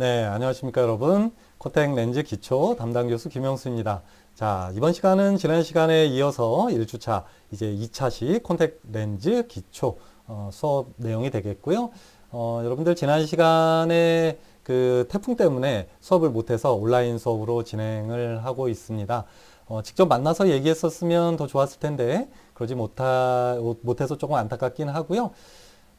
네, 안녕하십니까 여러분. 콘택 렌즈 기초 담당 교수 김영수입니다. 자, 이번 시간은 지난 시간에 이어서 1주차, 이제 2차식 콘택 렌즈 기초 수업 내용이 되겠고요. 여러분들 지난 시간에 그 태풍 때문에 수업을 못해서 온라인 수업으로 진행을 하고 있습니다. 직접 만나서 얘기했었으면 더 좋았을 텐데 그러지 못해서 조금 안타깝긴 하고요.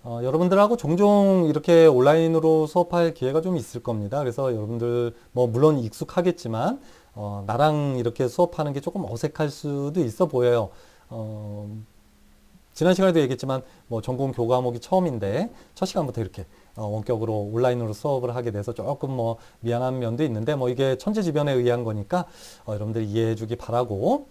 여러분들하고 종종 이렇게 온라인으로 수업할 기회가 좀 있을 겁니다. 그래서 여러분들 뭐 물론 익숙하겠지만 나랑 이렇게 수업하는 게 조금 어색할 수도 있어 보여요. 지난 시간에도 얘기했지만 뭐 전공 교과목이 처음인데 첫 시간부터 이렇게 원격으로 온라인으로 수업을 하게 돼서 조금 뭐 미안한 면도 있는데 뭐 이게 천재지변에 의한 거니까 여러분들 이해해 주기 바라고,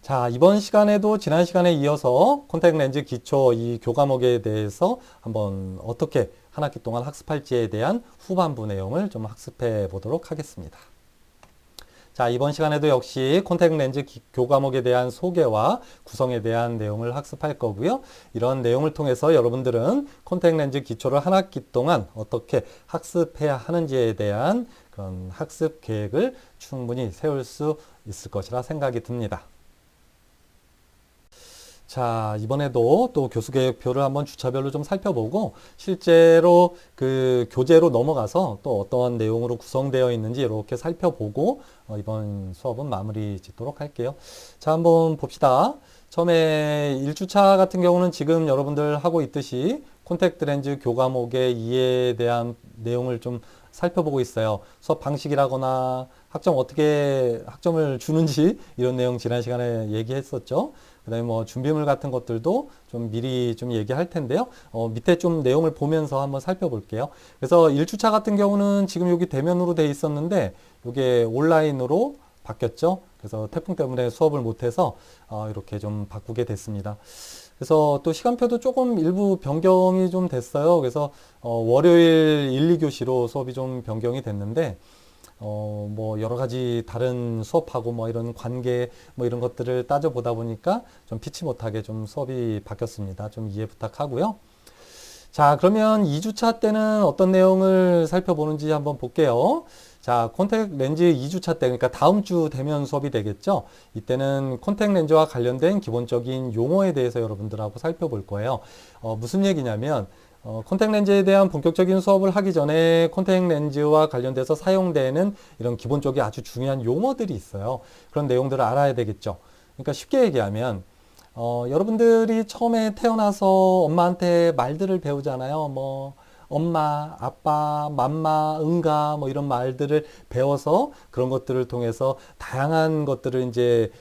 자, 이번 시간에도 지난 시간에 이어서 콘택 렌즈 기초 이 교과목에 대해서 한번 어떻게 한 학기 동안 학습할지에 대한 후반부 내용을 좀 학습해 보도록 하겠습니다. 자, 이번 시간에도 역시 콘택 렌즈 교과목에 대한 소개와 구성에 대한 내용을 학습할 거고요. 이런 내용을 통해서 여러분들은 콘택 렌즈 기초를 한 학기 동안 어떻게 학습해야 하는지에 대한 그런 학습 계획을 충분히 세울 수 있을 것이라 생각이 듭니다. 자, 이번에도 또 교수계획표를 한번 주차별로 좀 살펴보고 실제로 그 교재로 넘어가서 또 어떠한 내용으로 구성되어 있는지 이렇게 살펴보고 이번 수업은 마무리 짓도록 할게요. 자, 한번 봅시다. 처음에 1주차 같은 경우는 지금 여러분들 하고 있듯이 콘택트 렌즈 교과목의 이해에 대한 내용을 좀 살펴보고 있어요. 수업 방식이라거나 어떻게 학점을 주는지 이런 내용 지난 시간에 얘기했었죠. 그 다음에 뭐 준비물 같은 것들도 좀 미리 좀 얘기할 텐데요. 밑에 좀 내용을 보면서 한번 살펴볼게요. 그래서 1주차 같은 경우는 지금 여기 대면으로 돼 있었는데 이게 온라인으로 바뀌었죠. 그래서 태풍 때문에 수업을 못해서 이렇게 좀 바꾸게 됐습니다. 그래서 또 시간표도 조금 일부 변경이 좀 됐어요. 그래서 월요일 1, 2교시로 수업이 좀 변경이 됐는데 뭐 여러 가지 다른 수업하고 뭐 이런 관계 뭐 이런 것들을 따져보다 보니까 좀 피치 못하게 좀 수업이 바뀌었습니다. 좀 이해 부탁하고요. 자, 그러면 2주차 때는 어떤 내용을 살펴보는지 한번 볼게요. 자, 콘택 렌즈 2주차 때, 그러니까 다음 주 대면 수업이 되겠죠? 이때는 콘택 렌즈와 관련된 기본적인 용어에 대해서 여러분들하고 살펴볼 거예요. 무슨 얘기냐면, 콘택 렌즈에 대한 본격적인 수업을 하기 전에 콘택 렌즈와 관련돼서 사용되는 이런 기본적인 아주 중요한 용어들이 있어요. 그런 내용들을 알아야 되겠죠. 그러니까 쉽게 얘기하면 여러분들이 처음에 태어나서 엄마한테 말들을 배우잖아요. 뭐 엄마, 아빠, 맘마, 응가 뭐 이런 말들을 배워서 그런 것들을 통해서 다양한 것들을 이제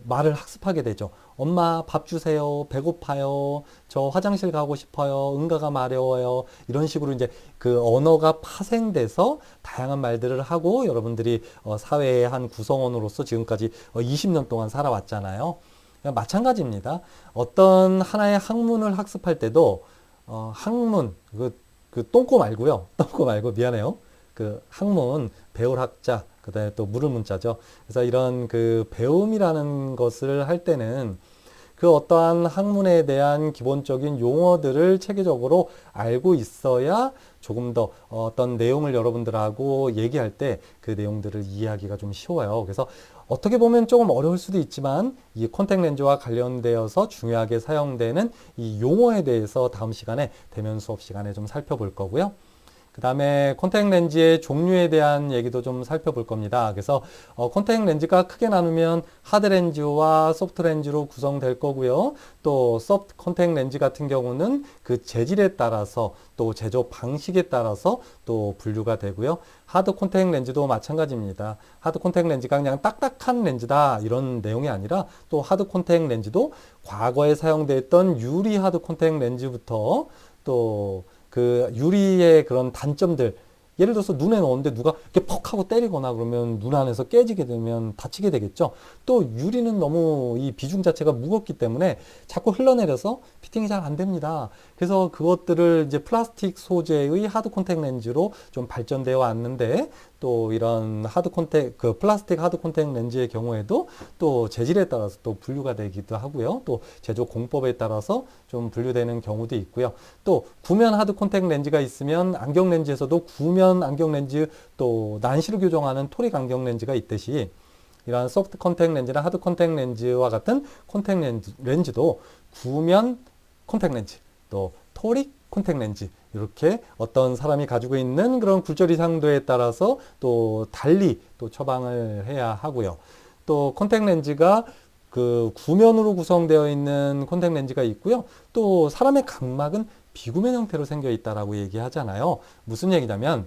말을 학습하게 되죠. 엄마 밥 주세요. 배고파요. 저 화장실 가고 싶어요. 응가가 마려워요. 이런 식으로 이제 그 언어가 파생돼서 다양한 말들을 하고 여러분들이 사회의 한 구성원으로서 지금까지 20년 동안 살아왔잖아요. 마찬가지입니다. 어떤 하나의 학문을 학습할 때도 학문 그 똥꼬 말고요. 똥꼬 말고 미안해요. 그 학문 배울 학자 그다음에 또 물을 문자죠. 그래서 이런 그 배움이라는 것을 할 때는 그 어떠한 학문에 대한 기본적인 용어들을 체계적으로 알고 있어야 조금 더 어떤 내용을 여러분들하고 얘기할 때 그 내용들을 이해하기가 좀 쉬워요. 그래서 어떻게 보면 조금 어려울 수도 있지만 이 콘택 렌즈와 관련되어서 중요하게 사용되는 이 용어에 대해서 다음 시간에 대면 수업 시간에 좀 살펴볼 거고요. 그 다음에 콘택 렌즈의 종류에 대한 얘기도 좀 살펴볼 겁니다. 그래서 콘택 렌즈가 크게 나누면 하드 렌즈와 소프트 렌즈로 구성될 거고요. 또 소프트 콘택 렌즈 같은 경우는 그 재질에 따라서 또 제조 방식에 따라서 또 분류가 되고요. 하드 콘택 렌즈도 마찬가지입니다. 하드 콘택 렌즈가 그냥 딱딱한 렌즈다 이런 내용이 아니라 또 하드 콘택 렌즈도 과거에 사용됐던 유리 하드 콘택 렌즈부터 또 그 유리의 그런 단점들, 예를 들어서 눈에 넣었는데 누가 이렇게 퍽 하고 때리거나 그러면 눈 안에서 깨지게 되면 다치게 되겠죠. 또 유리는 너무 이 비중 자체가 무겁기 때문에 자꾸 흘러내려서 피팅이 잘 안 됩니다. 그래서 그것들을 이제 플라스틱 소재의 하드 콘택 렌즈로 좀 발전되어 왔는데 또 이런 플라스틱 하드 콘택 렌즈의 경우에도 또 재질에 따라서 또 분류가 되기도 하고요. 또 제조 공법에 따라서 좀 분류되는 경우도 있고요. 또 구면 하드 콘택 렌즈가 있으면 안경 렌즈에서도 구면 안경 렌즈 또 난시로 교정하는 토릭 안경 렌즈가 있듯이 이러한 소프트 콘택 렌즈나 하드 콘택 렌즈와 같은 콘택 렌즈도 구면 콘택 렌즈, 또 토릭 콘택 렌즈, 이렇게 어떤 사람이 가지고 있는 그런 굴절 이상도에 따라서 또 달리 또 처방을 해야 하고요. 또 콘택 렌즈가 그 구면으로 구성되어 있는 콘택 렌즈가 있고요. 또 사람의 각막은 비구면 형태로 생겨 있다라고 얘기하잖아요. 무슨 얘기냐면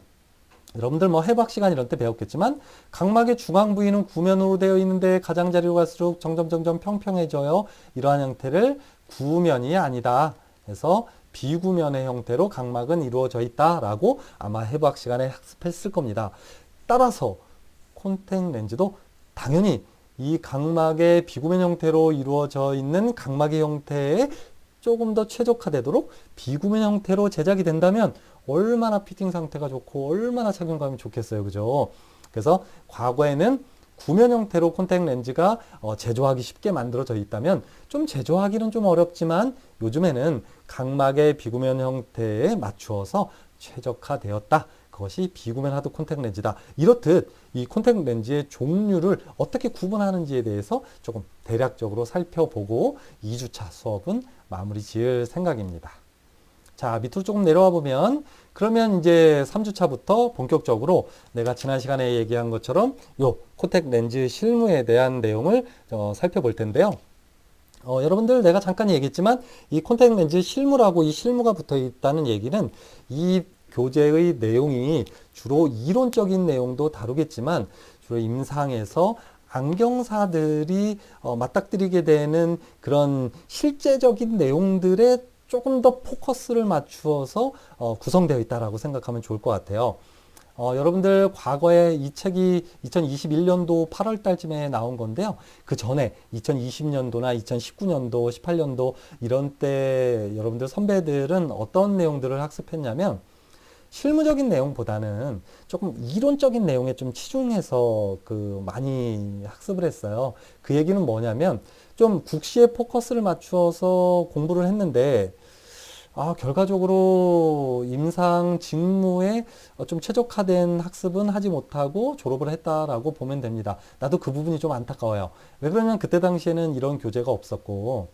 여러분들 뭐 해부학 시간 이런 때 배웠겠지만 각막의 중앙 부위는 구면으로 되어 있는데 가장자리로 갈수록 점점 평평해져요. 이러한 형태를 구면이 아니다. 그래서 비구면의 형태로 각막은 이루어져 있다라고 아마 해부학 시간에 학습했을 겁니다. 따라서 콘택 렌즈도 당연히 이 각막의 비구면 형태로 이루어져 있는 각막의 형태에 조금 더 최적화되도록 비구면 형태로 제작이 된다면 얼마나 피팅 상태가 좋고 얼마나 착용감이 좋겠어요. 그죠? 그래서 과거에는 구면 형태로 콘택 렌즈가 제조하기 쉽게 만들어져 있다면 좀 제조하기는 좀 어렵지만 요즘에는 각막의 비구면 형태에 맞추어서 최적화되었다. 그것이 비구면 하드 콘택 렌즈다. 이렇듯 이 콘택 렌즈의 종류를 어떻게 구분하는지에 대해서 조금 대략적으로 살펴보고 2주차 수업은 마무리 지을 생각입니다. 자, 밑으로 조금 내려와 보면 그러면 이제 3주차부터 본격적으로 내가 지난 시간에 얘기한 것처럼 요 콘택 렌즈 실무에 대한 내용을 살펴볼 텐데요. 여러분들 내가 잠깐 얘기했지만 이 콘택 렌즈 실무라고 이 실무가 붙어 있다는 얘기는 이 교재의 내용이 주로 이론적인 내용도 다루겠지만 주로 임상에서 안경사들이 맞닥뜨리게 되는 그런 실제적인 내용들에 조금 더 포커스를 맞추어서 구성되어 있다라고 생각하면 좋을 것 같아요. 여러분들 과거에 이 책이 2021년도 8월 달쯤에 나온 건데요. 그 전에 2020년도나 2019년도, 18년도 이런 때 여러분들 선배들은 어떤 내용들을 학습했냐면 실무적인 내용보다는 조금 이론적인 내용에 좀 치중해서 많이 학습을 했어요. 그 얘기는 뭐냐면 좀 국시에 포커스를 맞추어서 공부를 했는데 결과적으로 임상 직무에 좀 최적화된 학습은 하지 못하고 졸업을 했다라고 보면 됩니다. 나도 그 부분이 좀 안타까워요. 왜 그러냐면 그때 당시에는 이런 교재가 없었고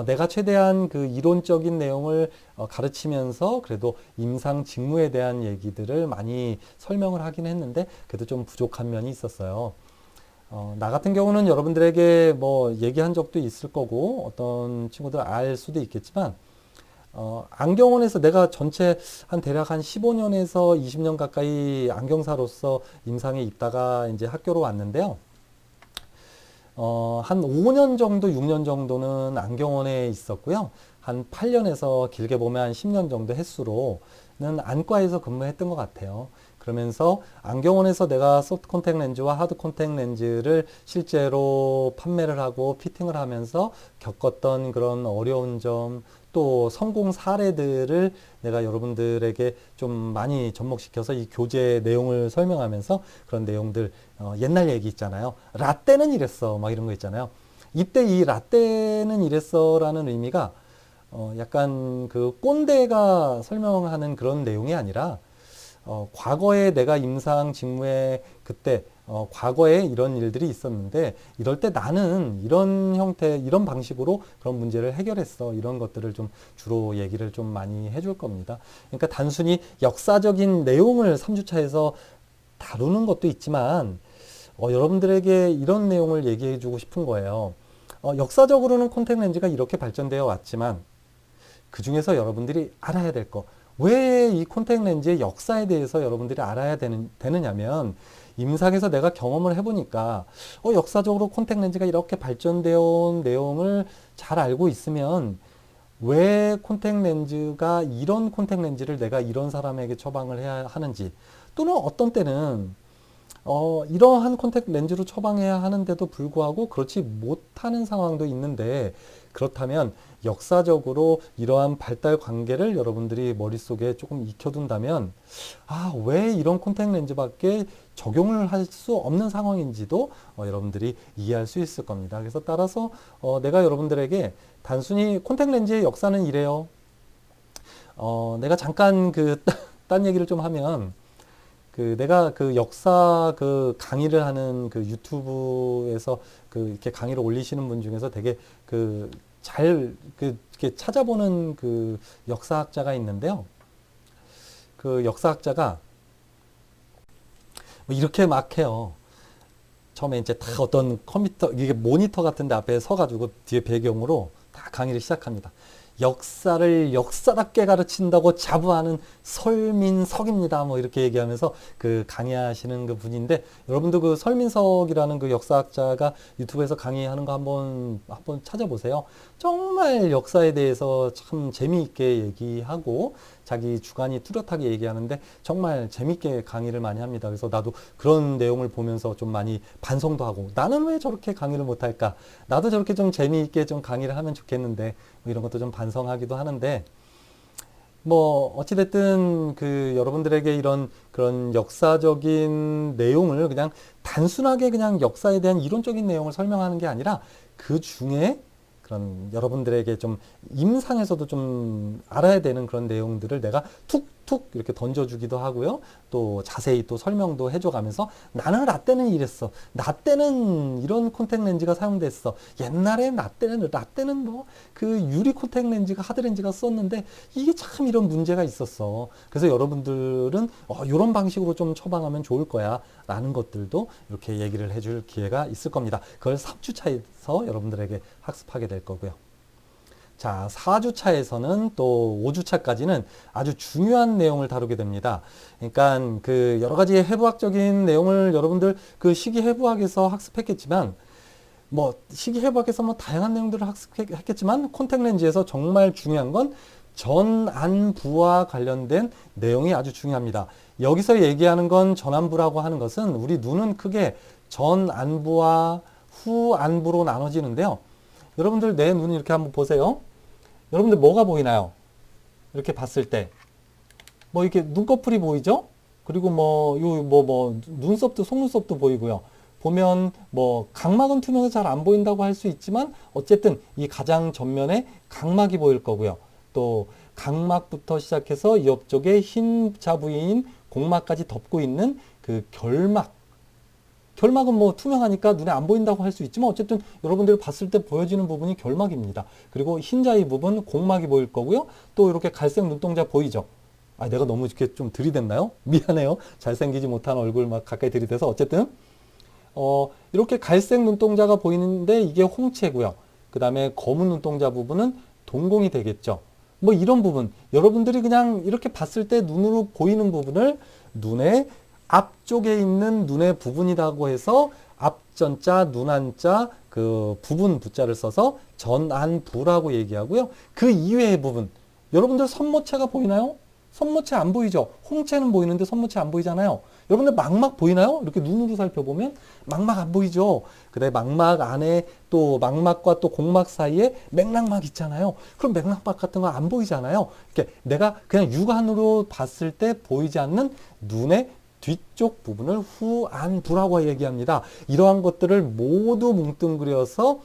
내가 최대한 그 이론적인 내용을 가르치면서 그래도 임상 직무에 대한 얘기들을 많이 설명을 하긴 했는데 그래도 좀 부족한 면이 있었어요. 나 같은 경우는 여러분들에게 뭐 얘기한 적도 있을 거고 어떤 친구들 알 수도 있겠지만 안경원에서 내가 전체 대략 한 15년에서 20년 가까이 안경사로서 임상에 있다가 이제 학교로 왔는데요. 한 5년 정도, 6년 정도는 안경원에 있었고요. 한 8년에서 길게 보면 한 10년 정도 횟수로는 안과에서 근무했던 것 같아요. 그러면서 안경원에서 내가 소프트 콘택 렌즈와 하드 콘택 렌즈를 실제로 판매를 하고 피팅을 하면서 겪었던 그런 어려운 점, 또 성공 사례들을 내가 여러분들에게 좀 많이 접목시켜서 이 교재 내용을 설명하면서 그런 내용들, 옛날 얘기 있잖아요. 라떼는 이랬어. 막 이런 거 있잖아요. 이때 이 라떼는 이랬어 라는 의미가 약간 그 꼰대가 설명하는 그런 내용이 아니라 과거에 내가 임상 직무에 그때 과거에 이런 일들이 있었는데 이럴 때 나는 이런 형태, 이런 방식으로 그런 문제를 해결했어. 이런 것들을 좀 주로 얘기를 좀 많이 해줄 겁니다. 그러니까 단순히 역사적인 내용을 3주차에서 다루는 것도 있지만 여러분들에게 이런 내용을 얘기해 주고 싶은 거예요. 역사적으로는 콘택 렌즈가 이렇게 발전되어 왔지만 그 중에서 여러분들이 알아야 될 거. 왜 이 콘택 렌즈의 역사에 대해서 여러분들이 알아야 되느냐면 임상에서 내가 경험을 해보니까 역사적으로 콘택 렌즈가 이렇게 발전되어 온 내용을 잘 알고 있으면 왜 콘택 렌즈가 이런 콘택 렌즈를 내가 이런 사람에게 처방을 해야 하는지 또는 어떤 때는 이러한 콘택트 렌즈로 처방해야 하는데도 불구하고 그렇지 못하는 상황도 있는데, 그렇다면 역사적으로 이러한 발달 관계를 여러분들이 머릿속에 조금 익혀둔다면, 왜 이런 콘택트 렌즈밖에 적용을 할 수 없는 상황인지도 여러분들이 이해할 수 있을 겁니다. 그래서 따라서 내가 여러분들에게 단순히 콘택트 렌즈의 역사는 이래요. 내가 잠깐 딴 얘기를 좀 하면, 내가 역사 강의를 하는 유튜브에서 이렇게 강의를 올리시는 분 중에서 되게 이렇게 찾아보는 역사학자가 있는데요. 그 역사학자가 뭐 이렇게 막 해요. 처음에 이제 다 어떤 컴퓨터, 이게 모니터 같은데 앞에 서가지고 뒤에 배경으로 다 강의를 시작합니다. 역사를 역사답게 가르친다고 자부하는 설민석입니다. 뭐 이렇게 얘기하면서 강의하시는 분인데, 여러분도 설민석이라는 역사학자가 유튜브에서 강의하는 거 한번 찾아보세요. 정말 역사에 대해서 참 재미있게 얘기하고 자기 주관이 뚜렷하게 얘기하는데 정말 재미있게 강의를 많이 합니다. 그래서 나도 그런 내용을 보면서 좀 많이 반성도 하고, 나는 왜 저렇게 강의를 못할까? 나도 저렇게 좀 재미있게 좀 강의를 하면 좋겠는데, 뭐 이런 것도 좀 반성하기도 하는데, 뭐 어찌됐든 여러분들에게 그런 역사적인 내용을 그냥 단순하게 그냥 역사에 대한 이론적인 내용을 설명하는 게 아니라, 그 중에 그런 여러분들에게 좀 임상에서도 좀 알아야 되는 그런 내용들을 내가 툭툭 이렇게 던져주기도 하고요. 또 자세히 또 설명도 해줘가면서, 나는 라떼는 이랬어. 나 때는 이런 콘택트 렌즈가 사용됐어. 옛날에 라떼는 뭐 유리 콘택트 렌즈가 하드 렌즈가 썼는데 이게 참 이런 문제가 있었어. 그래서 여러분들은 이런 방식으로 좀 처방하면 좋을 거야 라는 것들도 이렇게 얘기를 해줄 기회가 있을 겁니다. 그걸 3주차에서 여러분들에게 학습하게 될 거고요. 자, 4주차에서는 또 5주차까지는 아주 중요한 내용을 다루게 됩니다. 그러니까 여러 가지 해부학적인 내용을 여러분들 시기해부학에서 학습했겠지만, 뭐 시기해부학에서 뭐 다양한 내용들을 학습했겠지만, 콘택트 렌즈에서 정말 중요한 건 전안부와 관련된 내용이 아주 중요합니다. 여기서 얘기하는 건 전안부라고 하는 것은, 우리 눈은 크게 전안부와 후안부로 나눠지는데요. 여러분들 내 눈 이렇게 한번 보세요. 여러분들 뭐가 보이나요? 이렇게 봤을 때 뭐 이렇게 눈꺼풀이 보이죠? 그리고 눈썹도, 속눈썹도 보이고요. 보면 뭐 각막은 투명해서 잘 안 보인다고 할 수 있지만, 어쨌든 이 가장 전면에 각막이 보일 거고요. 또 각막부터 시작해서 이 옆쪽에 흰자 부위인 곡막까지 덮고 있는 결막은 뭐 투명하니까 눈에 안 보인다고 할 수 있지만, 어쨌든 여러분들이 봤을 때 보여지는 부분이 결막입니다. 그리고 흰자의 부분 곡막이 보일 거고요. 또 이렇게 갈색 눈동자 보이죠? 내가 너무 이렇게 좀 들이댔나요? 미안해요. 잘생기지 못한 얼굴 막 가까이 들이대서. 어쨌든 이렇게 갈색 눈동자가 보이는데 이게 홍채고요. 그 다음에 검은 눈동자 부분은 동공이 되겠죠. 뭐 이런 부분, 여러분들이 그냥 이렇게 봤을 때 눈으로 보이는 부분을 눈의 앞쪽에 있는 눈의 부분이라고 해서 앞전자, 눈안자, 부분 부자를 써서 전안부라고 얘기하고요. 그 이외의 부분, 여러분들 손모체가 보이나요? 손모체 안 보이죠? 홍채는 보이는데 손모체 안 보이잖아요. 여러분들 망막 보이나요? 이렇게 눈으로 살펴보면 망막 안 보이죠? 그다음에 망막 안에 또 망막과 또 곡막 사이에 맥락막 있잖아요. 그럼 맥락막 같은 거 안 보이잖아요. 이렇게 내가 그냥 육안으로 봤을 때 보이지 않는 눈의 뒤쪽 부분을 후안부라고 얘기합니다. 이러한 것들을 모두 뭉뚱그려서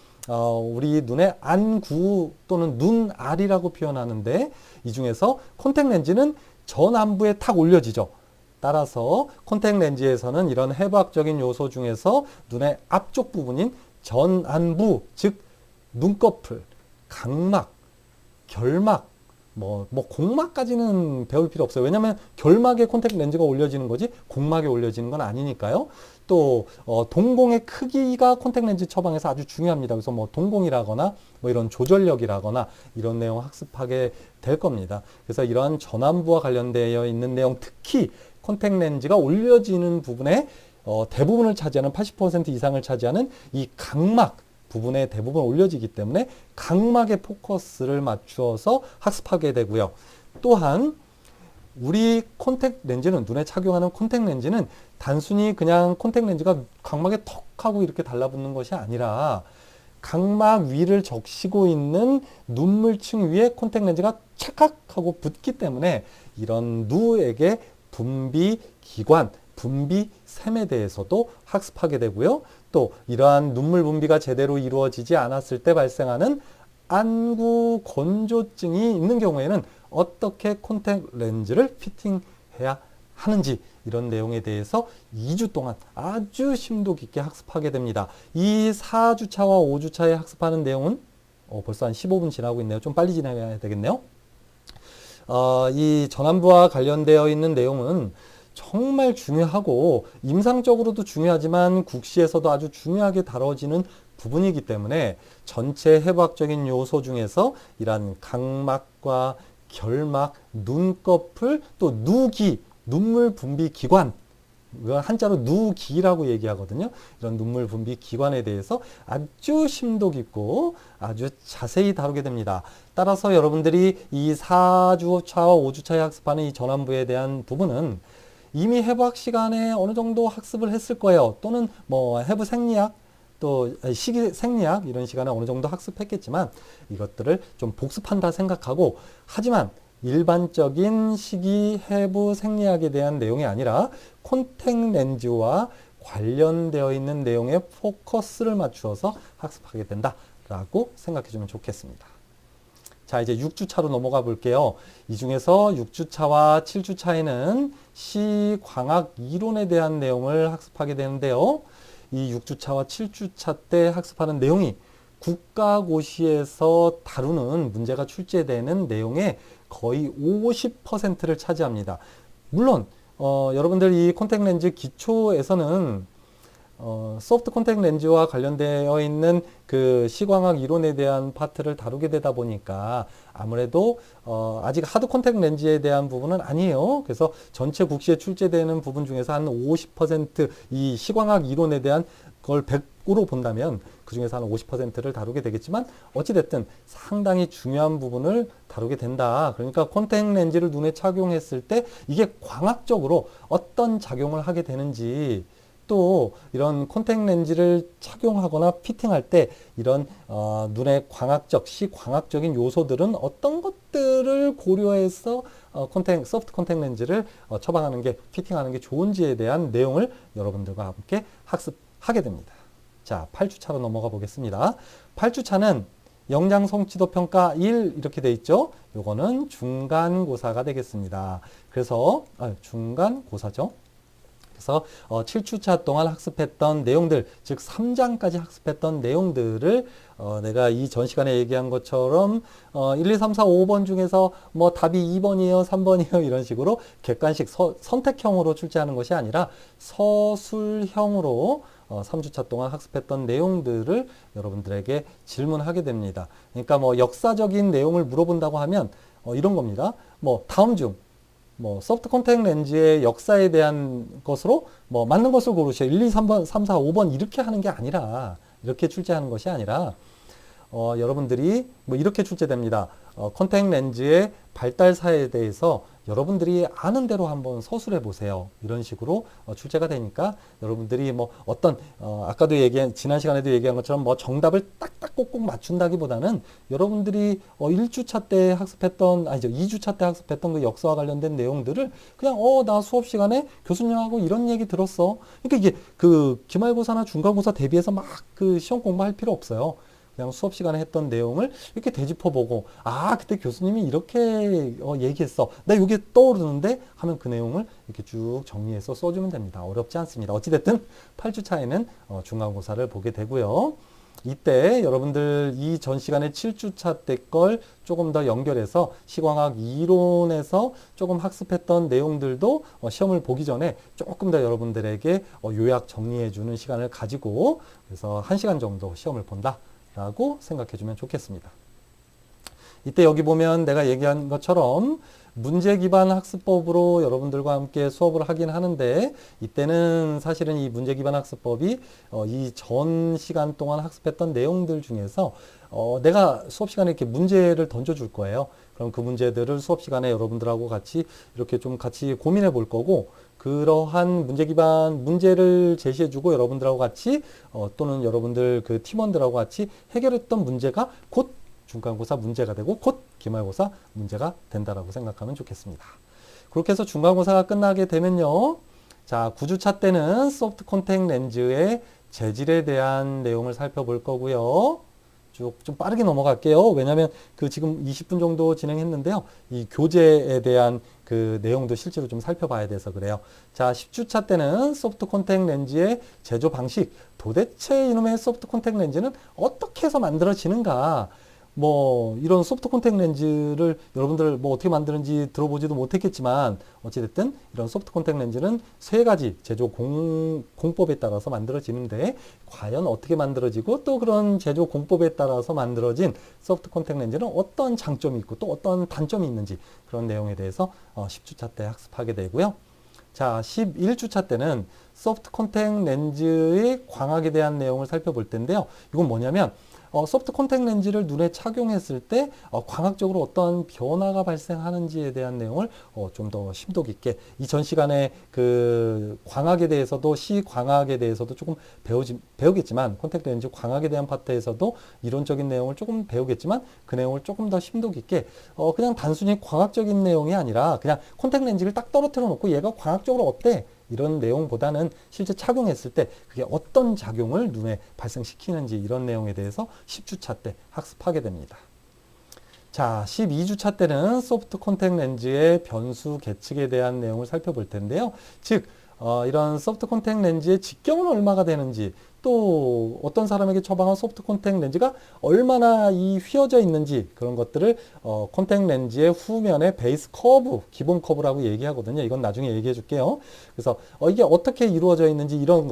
우리 눈의 안구 또는 눈알이라고 표현하는데, 이 중에서 콘택트 렌즈는 전안부에 탁 올려지죠. 따라서 콘택트 렌즈에서는 이런 해부학적인 요소 중에서 눈의 앞쪽 부분인 전안부, 즉 눈꺼풀, 각막, 결막, 곡막까지는 배울 필요 없어요. 왜냐하면 결막에 콘택트 렌즈가 올려지는 거지 곡막에 올려지는 건 아니니까요. 또 동공의 크기가 콘택트 렌즈 처방에서 아주 중요합니다. 그래서 뭐 동공이라거나 뭐 이런 조절력이라거나 이런 내용 학습하게 될 겁니다. 그래서 이러한 전안부와 관련되어 있는 내용, 특히 콘택트 렌즈가 올려지는 부분에 대부분을 차지하는 80% 이상을 차지하는 이 각막 부분에 대부분 올려지기 때문에 각막에 포커스를 맞추어서 학습하게 되고요. 또한 우리 콘택트 렌즈는, 눈에 착용하는 콘택트 렌즈는 단순히 그냥 콘택 렌즈가 각막에 턱 하고 이렇게 달라붙는 것이 아니라 각막 위를 적시고 있는 눈물층 위에 콘택 렌즈가 찰칵 하고 붙기 때문에 이런 누에게 분비 기관, 분비샘에 대해서도 학습하게 되고요. 또 이러한 눈물 분비가 제대로 이루어지지 않았을 때 발생하는 안구 건조증이 있는 경우에는 어떻게 콘택 렌즈를 피팅해야 하는지 이런 내용에 대해서 2주 동안 아주 심도 깊게 학습하게 됩니다. 이 4주차와 5주차에 학습하는 내용은 벌써 한 15분 지나고 있네요. 좀 빨리 진행해야 되겠네요. 이 전환부와 관련되어 있는 내용은 정말 중요하고 임상적으로도 중요하지만 국시에서도 아주 중요하게 다뤄지는 부분이기 때문에 전체 해부학적인 요소 중에서 이러한 각막과 결막, 눈꺼풀, 또 누기, 눈물 분비 기관, 한자로 누기라고 얘기하거든요. 이런 눈물 분비 기관에 대해서 아주 심도 깊고 아주 자세히 다루게 됩니다. 따라서 여러분들이 이 4주차와 5주차에 학습하는 이 전환부에 대한 부분은 이미 해부학 시간에 어느 정도 학습을 했을 거예요. 또는 뭐 해부 생리학, 또 식이 생리학 이런 시간에 어느 정도 학습했겠지만 이것들을 좀 복습한다 생각하고, 하지만 일반적인 식이 해부 생리학에 대한 내용이 아니라 콘택 렌즈와 관련되어 있는 내용에 포커스를 맞추어서 학습하게 된다라고 생각해 주면 좋겠습니다. 자, 이제 6주차로 넘어가 볼게요. 이 중에서 6주차와 7주차에는 시광학 이론에 대한 내용을 학습하게 되는데요. 이 6주차와 7주차 때 학습하는 내용이 국가고시에서 다루는 문제가 출제되는 내용의 거의 50%를 차지합니다. 물론 여러분들 이 콘택 렌즈 기초에서는 소프트 콘택 렌즈와 관련되어 있는 그 시광학 이론에 대한 파트를 다루게 되다 보니까 아무래도 아직 하드 콘택 렌즈에 대한 부분은 아니에요. 그래서 전체 국시에 출제되는 부분 중에서 한 50% 시광학 이론에 대한 걸 100으로 본다면 그 중에서 한 50%를 다루게 되겠지만 어찌됐든 상당히 중요한 부분을 다루게 된다. 그러니까 콘택 렌즈를 눈에 착용했을 때 이게 광학적으로 어떤 작용을 하게 되는지, 또 이런 콘택 렌즈를 착용하거나 피팅할 때 이런 눈의 광학적, 시광학적인 요소들은 어떤 것들을 고려해서 소프트 콘택 렌즈를 처방하는 게, 피팅하는 게 좋은지에 대한 내용을 여러분들과 함께 학습하게 됩니다. 자, 8주차로 넘어가 보겠습니다. 8주차는 영양 성취도 평가 1 이렇게 돼 있죠. 요거는 중간고사가 되겠습니다. 그래서 중간고사죠. 그래서 7주차 동안 학습했던 내용들, 즉 3장까지 학습했던 내용들을 내가 이 전 시간에 얘기한 것처럼 1, 2, 3, 4, 5번 중에서 뭐 답이 2번이에요, 3번이에요 이런 식으로 객관식 선택형으로 출제하는 것이 아니라 서술형으로 3주차 동안 학습했던 내용들을 여러분들에게 질문하게 됩니다. 그러니까 뭐 역사적인 내용을 물어본다고 하면 이런 겁니다. 뭐 다음 중 소프트 콘택 렌즈의 역사에 대한 것으로 맞는 것을 고르시오. 1, 2, 3번, 3, 4, 5번 이렇게 하는 게 아니라, 이렇게 출제하는 것이 아니라 여러분들이 이렇게 출제됩니다. 콘택 렌즈의 발달사에 대해서 여러분들이 아는 대로 한번 서술해 보세요. 이런 식으로 출제가 되니까 여러분들이 어떤 아까도 지난 시간에도 얘기한 것처럼 정답을 딱딱 꼭꼭 맞춘다기보다는 여러분들이 1주차 때 학습했던, 2주차 때 학습했던 그 역사와 관련된 내용들을 그냥 나 수업 시간에 교수님하고 이런 얘기 들었어. 그러니까 이게 그 기말고사나 중간고사 대비해서 막 그 시험 공부할 필요 없어요. 그냥 수업 시간에 했던 내용을 이렇게 되짚어보고, 그때 교수님이 이렇게 얘기했어. 나 이게 떠오르는데 하면 그 내용을 이렇게 쭉 정리해서 써주면 됩니다. 어렵지 않습니다. 어찌됐든 8주차에는 중간고사를 보게 되고요. 이때 여러분들 이 전 시간에 7주차 때 걸 조금 더 연결해서 시광학 이론에서 조금 학습했던 내용들도 시험을 보기 전에 조금 더 여러분들에게 요약 정리해주는 시간을 가지고, 그래서 1시간 정도 시험을 본다 라고 생각해 주면 좋겠습니다. 이때 여기 보면 내가 얘기한 것처럼 문제 기반 학습법으로 여러분들과 함께 수업을 하긴 하는데, 이때는 사실은 이 문제 기반 학습법이 이 전 시간 동안 학습했던 내용들 중에서 내가 수업 시간에 이렇게 문제를 던져줄 거예요. 그럼 그 문제들을 수업 시간에 여러분들하고 같이 이렇게 좀 같이 고민해 볼 거고, 그러한 문제 기반 문제를 제시해주고 여러분들하고 같이 또는 여러분들 그 팀원들하고 같이 해결했던 문제가 곧 중간고사 문제가 되고 곧 기말고사 문제가 된다라고 생각하면 좋겠습니다. 그렇게 해서 중간고사가 끝나게 되면요. 자, 9주차 때는 소프트 콘택 렌즈의 재질에 대한 내용을 살펴볼 거고요. 쭉 좀 빠르게 넘어갈게요. 왜냐하면 그 지금 20분 정도 진행했는데요. 이 교재에 대한 그 내용도 실제로 좀 살펴봐야 돼서 그래요. 자, 10주차 때는 소프트 콘택 렌즈의 제조 방식, 도대체 이놈의 소프트 콘택 렌즈는 어떻게 해서 만들어지는가? 뭐 이런 소프트 콘택 렌즈를 여러분들 뭐 어떻게 만드는지 들어보지도 못했겠지만 어찌됐든 이런 소프트 콘택 렌즈는 세 가지 제조 공법에 따라서 만들어지는데 과연 어떻게 만들어지고 또 그런 제조 공법에 따라서 만들어진 소프트 콘택 렌즈는 어떤 장점이 있고 또 어떤 단점이 있는지 그런 내용에 대해서 10주차 때 학습하게 되고요. 자, 11주차 때는 소프트 콘택 렌즈의 광학에 대한 내용을 살펴볼 텐데요. 이건 뭐냐면 소프트 콘택 렌즈를 눈에 착용했을 때 광학적으로 어떤 변화가 발생하는지에 대한 내용을 좀 더 심도 깊게 이전 시간에 그 광학에 대해서도 시광학에 대해서도 조금 배우겠지만 콘택 렌즈 광학에 대한 파트에서도 이론적인 내용을 조금 배우겠지만 그 내용을 조금 더 심도 깊게 그냥 단순히 광학적인 내용이 아니라 그냥 콘택 렌즈를 딱 떨어뜨려 놓고 얘가 광학적으로 어때? 이런 내용보다는 실제 착용했을 때 그게 어떤 작용을 눈에 발생시키는지 이런 내용에 대해서 10주차 때 학습하게 됩니다. 자, 12주차 때는 소프트 콘택 렌즈의 변수 계측에 대한 내용을 살펴볼 텐데요. 즉, 이런 소프트 콘택 렌즈의 직경은 얼마가 되는지 또 어떤 사람에게 처방한 소프트 콘택 렌즈가 얼마나 휘어져 있는지 그런 것들을 콘택 렌즈의 후면의 베이스 커브, 기본 커브라고 얘기하거든요. 이건 나중에 얘기해 줄게요. 그래서 이게 어떻게 이루어져 있는지 이런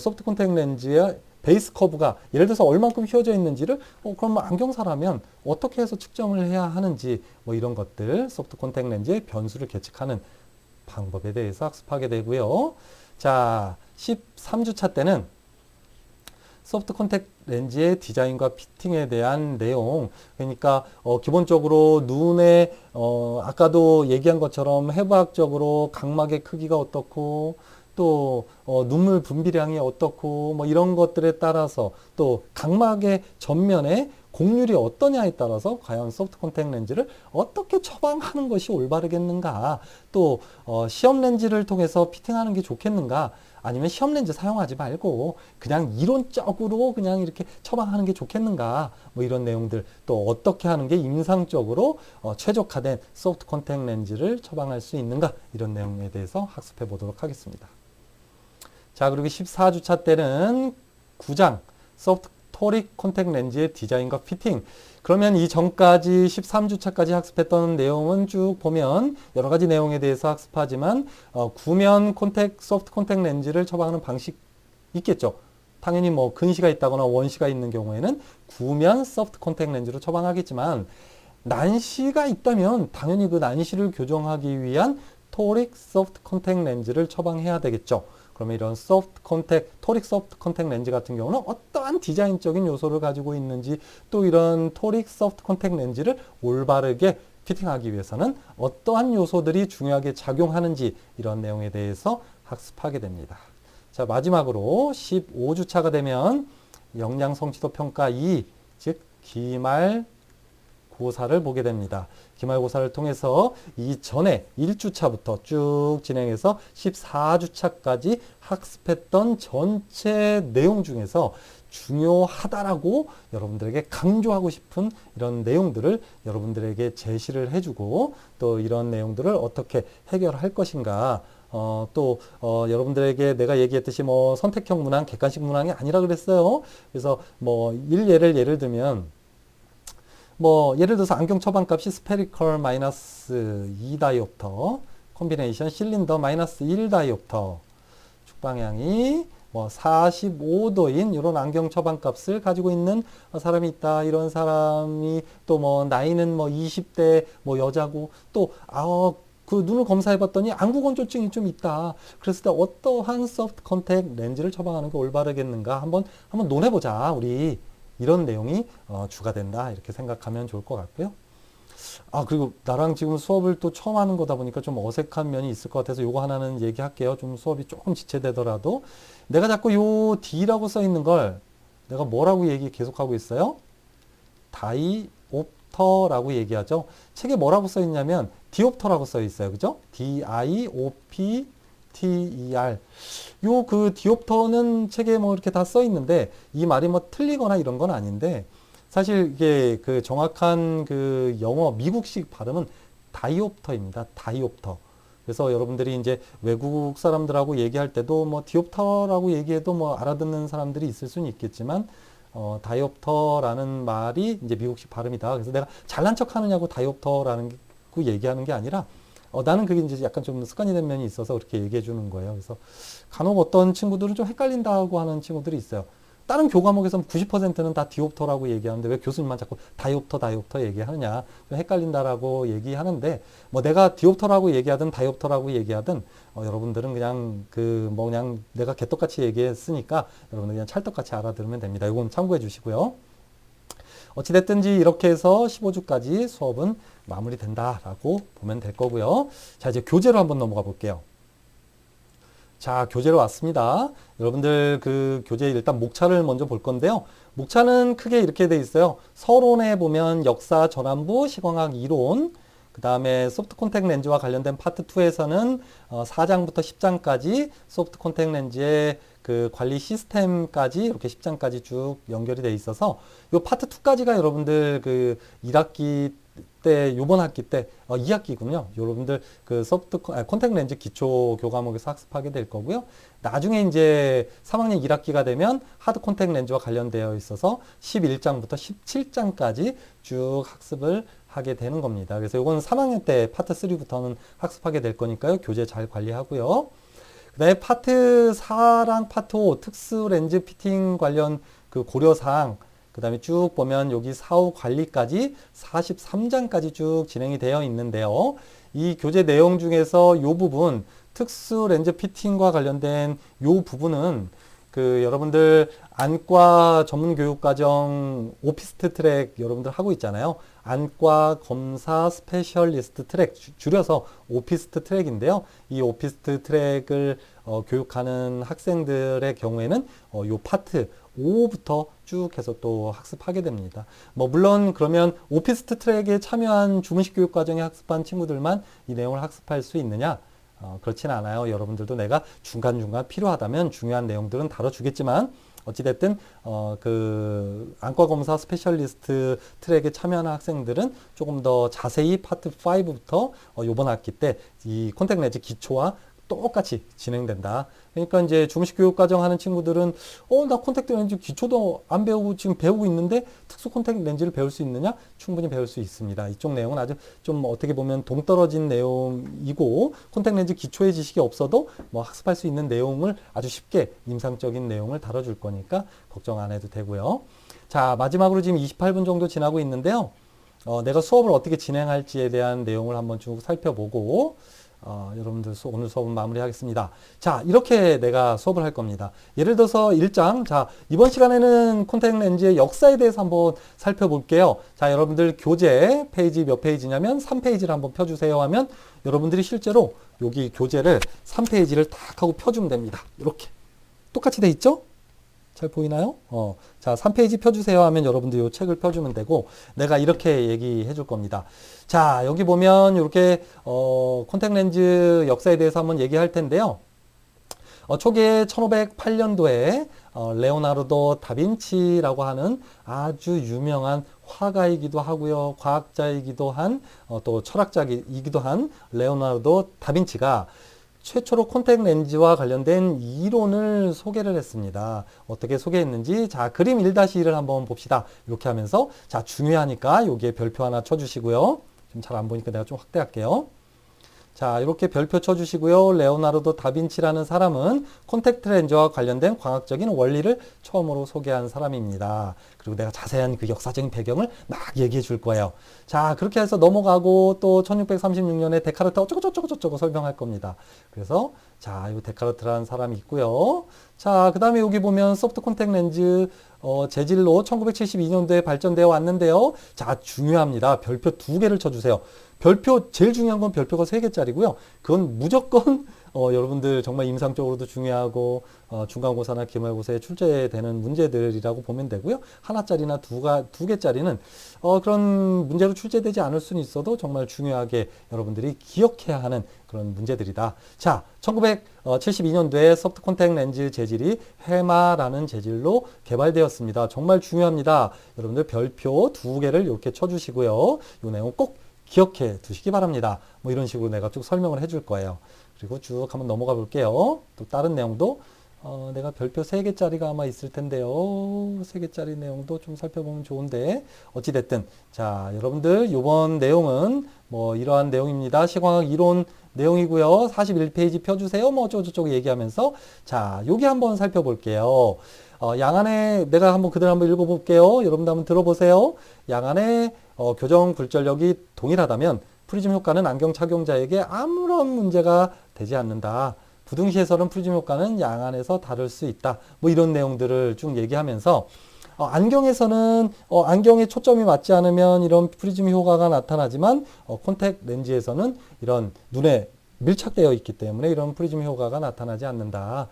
소프트 콘택 렌즈의 베이스 커브가 예를 들어서 얼만큼 휘어져 있는지를 그럼 안경사라면 어떻게 해서 측정을 해야 하는지 뭐 이런 것들 소프트 콘택 렌즈의 변수를 계측하는 방법에 대해서 학습하게 되고요. 자, 13주차 때는 소프트 콘택 렌즈의 디자인과 피팅에 대한 내용, 그러니까 기본적으로 눈에 아까도 얘기한 것처럼 해부학적으로 각막의 크기가 어떻고 또 눈물 분비량이 어떻고 뭐 이런 것들에 따라서 또 각막의 전면에 곡률이 어떠냐에 따라서 과연 소프트 콘택 렌즈를 어떻게 처방하는 것이 올바르겠는가, 또 시험 렌즈를 통해서 피팅하는 게 좋겠는가, 아니면 시험 렌즈 사용하지 말고 그냥 이론적으로 그냥 이렇게 처방하는 게 좋겠는가, 뭐 이런 내용들, 또 어떻게 하는 게 임상적으로 최적화된 소프트 콘택 렌즈를 처방할 수 있는가, 이런 내용에 대해서 학습해 보도록 하겠습니다. 자, 그리고 14주차 때는 9장 소프트 토릭 콘택 렌즈의 디자인과 피팅. 그러면 이 전까지 13주차까지 학습했던 내용은 쭉 보면 여러 가지 내용에 대해서 학습하지만 구면 소프트 콘택 렌즈를 처방하는 방식 있겠죠. 당연히 뭐 근시가 있다거나 원시가 있는 경우에는 구면 소프트 콘택 렌즈로 처방하겠지만 난시가 있다면 당연히 그 난시를 교정하기 위한 토릭 소프트 콘택 렌즈를 처방해야 되겠죠. 그러면 이런 토릭 소프트 콘택 렌즈 같은 경우는 어떠한 디자인적인 요소를 가지고 있는지, 또 이런 토릭 소프트 콘택 렌즈를 올바르게 피팅하기 위해서는 어떠한 요소들이 중요하게 작용하는지 이런 내용에 대해서 학습하게 됩니다. 자, 마지막으로 15주차가 되면 역량 성취도 평가 2, 즉 기말고사를 보게 됩니다. 기말고사를 통해서 이전에 1주차부터 쭉 진행해서 14주차까지 학습했던 전체 내용 중에서 중요하다라고 여러분들에게 강조하고 싶은 이런 내용들을 여러분들에게 제시를 해주고, 또 이런 내용들을 어떻게 해결할 것인가, 또 여러분들에게 내가 얘기했듯이 뭐 선택형 문항, 객관식 문항이 아니라 그랬어요. 그래서 뭐 예를 들면 뭐 예를 들어서 안경 처방값이 스페리컬 마이너스 2다이옵터, 콤비네이션 실린더 마이너스 1다이옵터, 축방향이 뭐 45도인 이런 안경 처방값을 가지고 있는 사람이 있다. 이런 사람이 또 뭐 나이는 뭐 20대 뭐 여자고, 또 그 눈을 검사해 봤더니 안구건조증이 좀 있다. 그랬을 때 어떠한 소프트 콘택 렌즈를 처방하는 게 올바르겠는가 한번 논해보자 우리. 이런 내용이 주가 된다, 이렇게 생각하면 좋을 것 같고요. 그리고 나랑 지금 수업을 또 처음 하는 거다 보니까 좀 어색한 면이 있을 것 같아서 요거 하나는 얘기할게요. 좀 수업이 조금 지체되더라도. 내가 자꾸 요 D라고 써 있는 걸 내가 뭐라고 얘기 계속하고 있어요? 다이옵터라고 얘기하죠. 책에 뭐라고 써 있냐면 디옵터라고 써 있어요. 그죠? DIOPTER. 요 그 디옵터는 책에 뭐 이렇게 다 써 있는데 이 말이 뭐 틀리거나 이런 건 아닌데 사실 이게 그 정확한 그 영어 미국식 발음은 다이옵터입니다. 다이옵터. 그래서 여러분들이 이제 외국 사람들하고 얘기할 때도 뭐 디옵터라고 얘기해도 뭐 알아듣는 사람들이 있을 수는 있겠지만 다이옵터라는 말이 이제 미국식 발음이다. 그래서 내가 잘난 척 하느냐고 다이옵터라는 거 얘기하는 게 아니라 나는 그게 이제 약간 좀 습관이 된 면이 있어서 그렇게 얘기해 주는 거예요. 그래서 간혹 어떤 친구들은 좀 헷갈린다고 하는 친구들이 있어요. 다른 교과목에서 90%는 다 디옵터라고 얘기하는데 왜 교수님만 자꾸 다이옵터 얘기하느냐. 좀 헷갈린다라고 얘기하는데 뭐 내가 디옵터라고 얘기하든 다이옵터라고 얘기하든 여러분들은 그냥 그냥 내가 개떡같이 얘기했으니까 여러분들 그냥 찰떡같이 알아들으면 됩니다. 이건 참고해 주시고요. 어찌됐든지 이렇게 해서 15주까지 수업은 마무리된다라고 보면 될 거고요. 자, 이제 교재로 한번 넘어가 볼게요. 자, 교재로 왔습니다. 여러분들 그 교재 일단 목차를 먼저 볼 건데요. 목차는 크게 이렇게 돼 있어요. 서론에 보면 역사 전환부, 시광학 이론, 그 다음에 소프트 콘택 렌즈와 관련된 파트 2에서는 4장부터 10장까지 소프트 콘택 렌즈의 그 관리 시스템까지 이렇게 10장까지 쭉 연결이 돼 있어서 요 파트 2까지가 여러분들 그 1학기 때 요번 학기 때 2학기군요. 여러분들 그 소프트 콘택 렌즈 기초 교과목에서 학습하게 될 거고요. 나중에 이제 3학년 1학기가 되면 하드 콘택 렌즈와 관련되어 있어서 11장부터 17장까지 쭉 학습을 하게 되는 겁니다. 그래서 이건 3학년 때 파트 3부터는 학습하게 될 거니까요. 교재 잘 관리하고요. 그 다음에 파트 4랑 파트 5 특수 렌즈 피팅 관련 그 고려사항 그 다음에 쭉 보면 여기 사후 관리까지 43장까지 쭉 진행이 되어 있는데요. 이 교재 내용 중에서 이 부분 특수 렌즈 피팅과 관련된 이 부분은 그 여러분들 안과 전문 교육 과정 오피스트 트랙 여러분들 하고 있잖아요. 안과 검사 스페셜리스트 트랙 줄여서 오피스트 트랙인데요. 이 오피스트 트랙을 교육하는 학생들의 경우에는 요 파트 5부터 쭉 해서 또 학습하게 됩니다. 뭐 물론 그러면 오피스트 트랙에 참여한 주문식 교육 과정에 학습한 친구들만 이 내용을 학습할 수 있느냐? 그렇진 않아요. 여러분들도 내가 중간중간 필요하다면 중요한 내용들은 다뤄주겠지만 어찌됐든 그 안과검사 스페셜리스트 트랙에 참여하는 학생들은 조금 더 자세히 파트 5부터 이번 학기 때 이 콘택 렌즈 기초와 똑같이 진행된다. 그러니까 이제 중식 교육 과정 하는 친구들은 나 콘택트 렌즈 기초도 안 배우고 지금 배우고 있는데 특수 콘택트 렌즈를 배울 수 있느냐? 충분히 배울 수 있습니다. 이쪽 내용은 아주 좀 어떻게 보면 동떨어진 내용이고 콘택트 렌즈 기초의 지식이 없어도 뭐 학습할 수 있는 내용을 아주 쉽게 임상적인 내용을 다뤄줄 거니까 걱정 안 해도 되고요. 자, 마지막으로 지금 28분 정도 지나고 있는데요. 내가 수업을 어떻게 진행할지에 대한 내용을 한번 쭉 살펴보고 여러분들 오늘 수업은 마무리하겠습니다. 자, 이렇게 내가 수업을 할 겁니다. 예를 들어서 1장, 자, 이번 시간에는 콘택트 렌즈의 역사에 대해서 한번 살펴볼게요. 자, 여러분들 교재 페이지 몇 페이지냐면 3페이지를 한번 펴주세요 하면 여러분들이 실제로 여기 교재를 3페이지를 딱 하고 펴주면 됩니다. 이렇게. 똑같이 돼 있죠? 잘 보이나요? 자, 3페이지 펴주세요 하면 여러분들 이 책을 펴주면 되고 내가 이렇게 얘기해 줄 겁니다. 자, 여기 보면 이렇게 콘택트 렌즈 역사에 대해서 한번 얘기할 텐데요. 초기에 1508년도에 레오나르도 다빈치라고 하는 아주 유명한 화가이기도 하고요. 과학자이기도 한 또 철학자이기도 한 레오나르도 다빈치가 최초로 콘택트 렌즈와 관련된 이론을 소개를 했습니다. 어떻게 소개했는지 자, 그림 1-1을 한번 봅시다. 이렇게 하면서 자, 중요하니까 여기에 별표 하나 쳐주시고요. 좀 잘 안 보니까 내가 좀 확대할게요. 자, 이렇게 별표 쳐주시고요. 레오나르도 다빈치라는 사람은 콘택트 렌즈와 관련된 과학적인 원리를 처음으로 소개한 사람입니다. 그리고 내가 자세한 그 역사적인 배경을 막 얘기해 줄 거예요. 자, 그렇게 해서 넘어가고 또 1636년에 데카르트 어쩌고저쩌고 설명할 겁니다. 그래서 자, 이 데카르트라는 사람이 있고요. 자, 그 다음에 여기 보면 소프트 콘택트 렌즈 재질로 1972년도에 발전되어 왔는데요. 자, 중요합니다. 별표 2개를 쳐주세요. 별표, 제일 중요한 건 별표가 3개짜리고요. 그건 무조건 여러분들 정말 임상적으로도 중요하고 중간고사나 기말고사에 출제되는 문제들이라고 보면 되고요. 하나짜리나 두 개짜리는 그런 문제로 출제되지 않을 수는 있어도 정말 중요하게 여러분들이 기억해야 하는 그런 문제들이다. 자, 1972년도에 소프트 콘택트 렌즈 재질이 해마라는 재질로 개발되었습니다. 정말 중요합니다. 여러분들 별표 2개를 이렇게 쳐주시고요. 이 내용 꼭 기억해 두시기 바랍니다. 뭐 이런 식으로 내가 쭉 설명을 해줄 거예요. 그리고 쭉 한번 넘어가 볼게요. 또 다른 내용도 내가 별표 3개짜리가 아마 있을 텐데요. 3개짜리 내용도 좀 살펴보면 좋은데 어찌됐든 자, 여러분들 이번 내용은 뭐 이러한 내용입니다. 시광학 이론 내용이고요. 41페이지 펴주세요. 뭐 어쩌고저쩌고 얘기하면서 자, 여기 한번 살펴볼게요. 양안에 내가 한번 그대로 한번 읽어볼게요. 여러분들 한번 들어보세요. 양안에 교정 굴절력이 동일하다면 프리즘 효과는 안경 착용자에게 아무런 문제가 되지 않는다. 부등시에서는 프리즘 효과는 양안에서 다를 수 있다. 뭐 이런 내용들을 쭉 얘기하면서 안경에서는 안경에 초점이 맞지 않으면 이런 프리즘 효과가 나타나지만 콘택트 렌즈에서는 이런 눈에 밀착되어 있기 때문에 이런 프리즘 효과가 나타나지 않는다.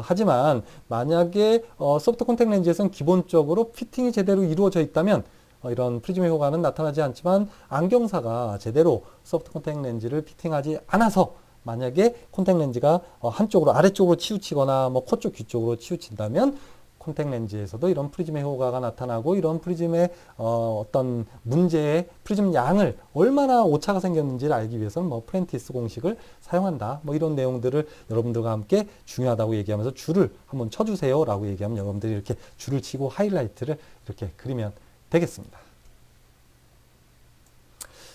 하지만 만약에 소프트 콘택트 렌즈에서는 기본적으로 피팅이 제대로 이루어져 있다면 이런 프리즘 효과는 나타나지 않지만 안경사가 제대로 소프트 콘택트 렌즈를 피팅하지 않아서 만약에 콘택트 렌즈가 한쪽으로 아래쪽으로 치우치거나 뭐 코 쪽 귀 쪽으로 치우친다면 콘택트 렌즈에서도 이런 프리즘의 효과가 나타나고 이런 프리즘의 어떤 문제의 프리즘 양을 얼마나 오차가 생겼는지를 알기 위해서는 뭐 프렌티스 공식을 사용한다. 뭐 이런 내용들을 여러분들과 함께 중요하다고 얘기하면서 줄을 한번 쳐주세요 라고 얘기하면 여러분들이 이렇게 줄을 치고 하이라이트를 이렇게 그리면 되겠습니다.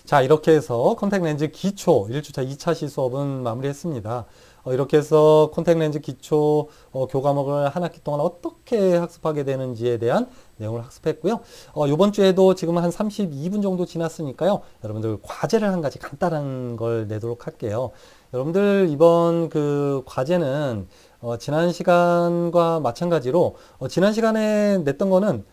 자, 이렇게 해서 콘택트 렌즈 기초 1주차 2차 시 수업은 마무리했습니다. 이렇게 해서 콘택트 렌즈 기초 교과목을 한 학기 동안 어떻게 학습하게 되는지에 대한 내용을 학습했고요. 이번 주에도 지금 한 32분 정도 지났으니까요. 여러분들 과제를 한 가지 간단한 걸 내도록 할게요. 여러분들 이번 그 과제는 지난 시간과 마찬가지로 지난 시간에 냈던 거는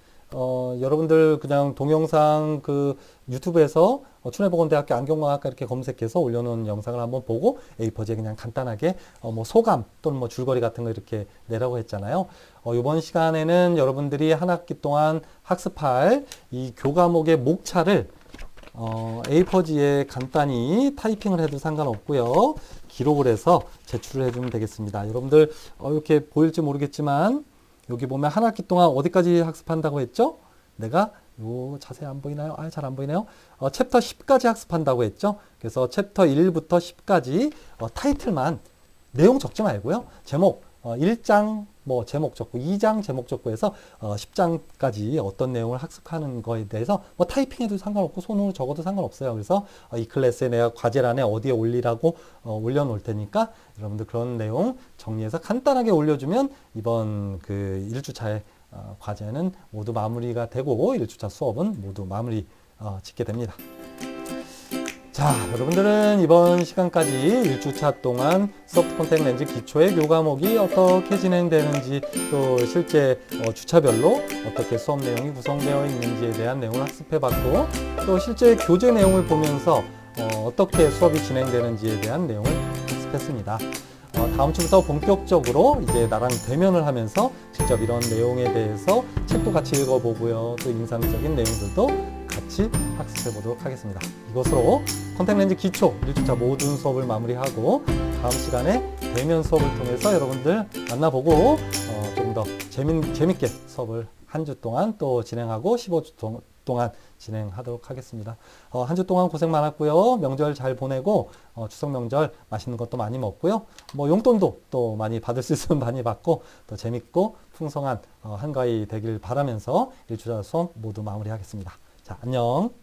여러분들 그냥 동영상 그 유튜브에서 춘해보건대학교 안경광학과 이렇게 검색해서 올려놓은 영상을 한번 보고 A4지에 그냥 간단하게 뭐 소감 또는 뭐 줄거리 같은 거 이렇게 내라고 했잖아요. 이번 시간에는 여러분들이 한 학기 동안 학습할 이 교과목의 목차를 A4지에 간단히 타이핑을 해도 상관없고요. 기록을 해서 제출을 해주면 되겠습니다. 여러분들 이렇게 보일지 모르겠지만 여기 보면 한 학기 동안 어디까지 학습한다고 했죠? 내가 요 자세히 안 보이나요? 잘 안 보이네요. 챕터 10까지 학습한다고 했죠? 그래서 챕터 1부터 10까지 타이틀만 내용 적지 말고요. 제목 1장 뭐 제목 적고 2장 제목 적고 해서 10장까지 어떤 내용을 학습하는 거에 대해서 뭐 타이핑해도 상관없고 손으로 적어도 상관없어요. 그래서 이 클래스에 내가 과제란에 어디에 올리라고 올려놓을 테니까 여러분들 그런 내용 정리해서 간단하게 올려주면 이번 그 1주차의 과제는 모두 마무리가 되고 1주차 수업은 모두 마무리 짓게 됩니다. 자, 여러분들은 이번 시간까지 1주차 동안 소프트 콘택트 렌즈 기초의 교과목이 어떻게 진행되는지 또 실제 주차별로 어떻게 수업 내용이 구성되어 있는지에 대한 내용을 학습해봤고 또 실제 교재 내용을 보면서 어떻게 수업이 진행되는지에 대한 내용을 학습했습니다. 다음 주부터 본격적으로 이제 나랑 대면을 하면서 직접 이런 내용에 대해서 책도 같이 읽어보고요. 또 인상적인 내용들도 같이 학습해 보도록 하겠습니다. 이것으로 콘택트 렌즈 기초 1주차 모든 수업을 마무리하고 다음 시간에 대면 수업을 통해서 여러분들 만나보고 좀 더 재밌게 수업을 한 주 동안 또 진행하고 15주 동안 진행하도록 하겠습니다. 한 주 동안 고생 많았고요. 명절 잘 보내고 추석 명절 맛있는 것도 많이 먹고요. 뭐 용돈도 또 많이 받을 수 있으면 많이 받고 또 재밌고 풍성한 한가위 되길 바라면서 1주차 수업 모두 마무리하겠습니다. 자, 안녕.